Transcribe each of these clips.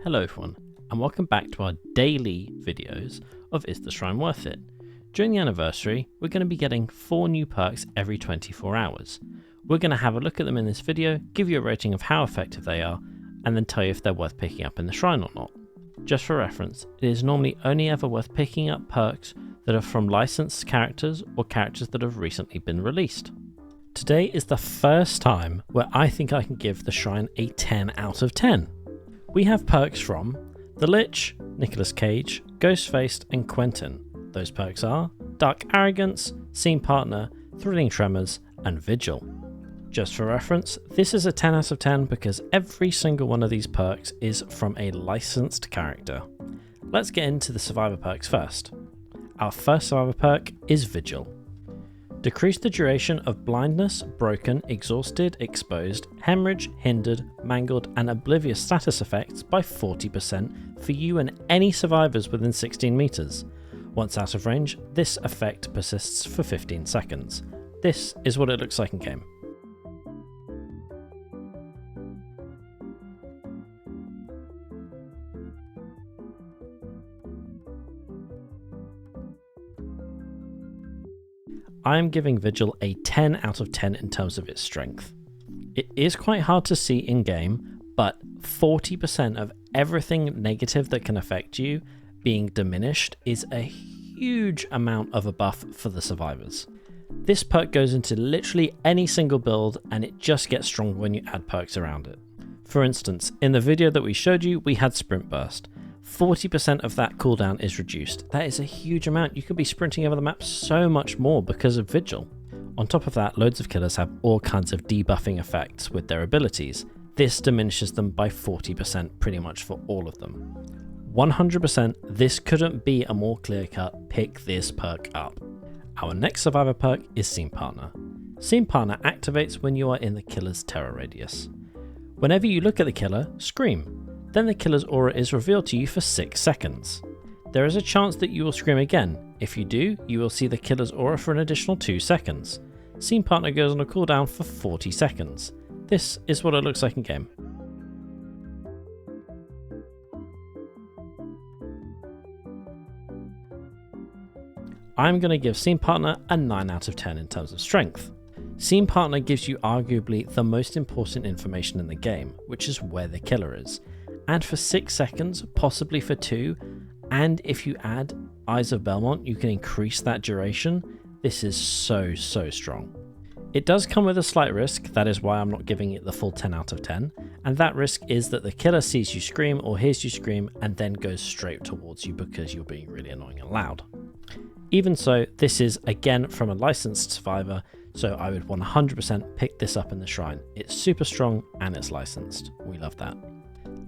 Hello everyone, and welcome back to our daily videos of Is the Shrine Worth It? During the anniversary, we're going to be getting 4 new perks every 24 hours. We're going to have a look at them in this video, give you a rating of how effective they are, and then tell you if they're worth picking up in the shrine or not. Just for reference, it is normally only ever worth picking up perks that are from licensed characters or characters that have recently been released. Today is the first time where I think I can give the shrine a 10 out of 10. We have perks from The Lich, Nicolas Cage, Ghostfaced and Quentin. Those perks are Dark Arrogance, Scene Partner, Thrilling Tremors and Vigil. Just for reference, this is a 10 out of 10 because every single one of these perks is from a licensed character. Let's get into the survivor perks first. Our first survivor perk is Vigil. Decrease the duration of blindness, broken, exhausted, exposed, hemorrhage, hindered, mangled and oblivious status effects by 40% for you and any survivors within 16 meters. Once out of range, this effect persists for 15 seconds. This is what it looks like in game. I am giving Vigil a 10 out of 10 in terms of its strength. It is quite hard to see in game, but 40% of everything negative that can affect you being diminished is a huge amount of a buff for the survivors. This perk goes into literally any single build and it just gets stronger when you add perks around it. For instance, in the video that we showed you, we had Sprint Burst. 40% of that cooldown is reduced. That is a huge amount. You could be sprinting over the map so much more because of Vigil. On top of that, loads of killers have all kinds of debuffing effects with their abilities. This diminishes them by 40% pretty much for all of them. 100%, this couldn't be a more clear-cut pick this perk up. Our next survivor perk is Scene Partner. Scene Partner activates when you are in the killer's terror radius. Whenever you look at the killer, scream. Then the killer's aura is revealed to you for 6 seconds. There is a chance that you will scream again. If you do, you will see the killer's aura for an additional 2 seconds. Scene Partner goes on a cooldown for 40 seconds. This is what it looks like in game. I'm going to give Scene Partner a 9 out of 10 in terms of strength. Scene Partner gives you arguably the most important information in the game, which is where the killer is. And for 6 seconds, possibly for 2, and if you add Eyes of Belmont, you can increase that duration. This is so strong. It does come with a slight risk, that is why I'm not giving it the full 10 out of 10, and that risk is that the killer sees you scream or hears you scream and then goes straight towards you because you're being really annoying and loud. Even so, this is again from a licensed survivor, so I would 100% pick this up in the shrine. It's super strong and it's licensed. We love that.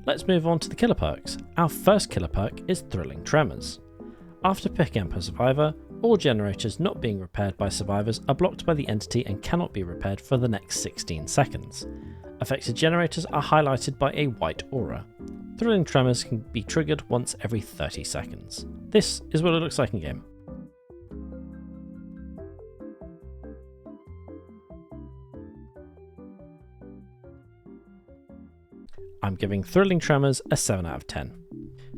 Let's move on to the killer perks. Our first killer perk is Thrilling Tremors. After picking up a survivor, all generators not being repaired by survivors are blocked by the entity and cannot be repaired for the next 16 seconds. Affected generators are highlighted by a white aura. Thrilling Tremors can be triggered once every 30 seconds. This is what it looks like in game. I'm giving Thrilling Tremors a 7 out of 10.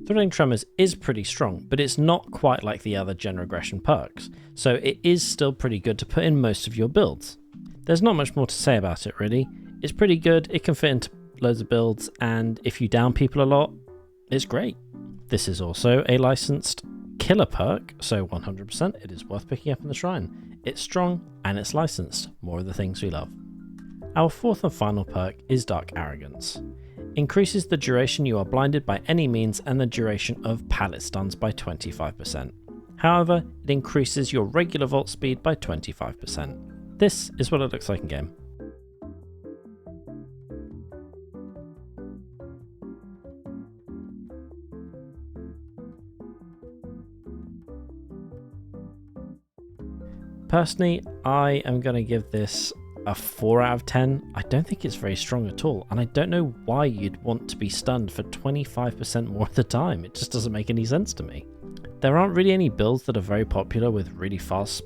Thrilling Tremors is pretty strong, but it's not quite like the other gen regression perks, so it is still pretty good to put in most of your builds. There's not much more to say about it really. It's pretty good, it can fit into loads of builds, and if you down people a lot, it's great. This is also a licensed killer perk, so 100% it is worth picking up in the shrine. It's strong and it's licensed, more of the things we love. Our fourth and final perk is Dark Arrogance. Increases the duration you are blinded by any means and the duration of pallet stuns by 25%. However, it increases your regular vault speed by 25%. This is what it looks like in game. Personally, I am going to give this a 4 out of 10. I don't think it's very strong at all, and I don't know why you'd want to be stunned for 25% more of the time. It just doesn't make any sense to me. There aren't really any builds that are very popular with really fast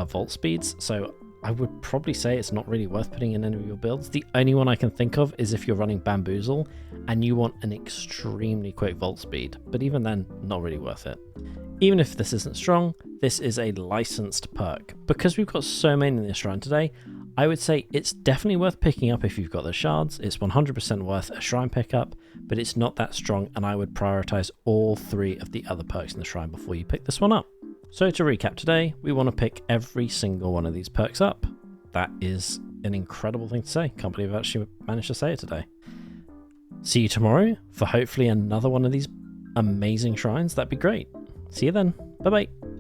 vault speeds, so I would probably say it's not really worth putting in any of your builds. The only one I can think of is if you're running Bamboozle and you want an extremely quick vault speed, but even then, not really worth it. Even if this isn't strong, this is a licensed perk. Because we've got so many in this shrine today, I would say it's definitely worth picking up if you've got the shards. It's 100% worth a shrine pickup, but it's not that strong, and I would prioritize all 3 of the other perks in the shrine before you pick this one up. So to recap today, we want to pick every single one of these perks up. That is an incredible thing to say. Can't believe I've actually managed to say it today. See you tomorrow for hopefully another one of these amazing shrines. That'd be great. See you then. Bye bye.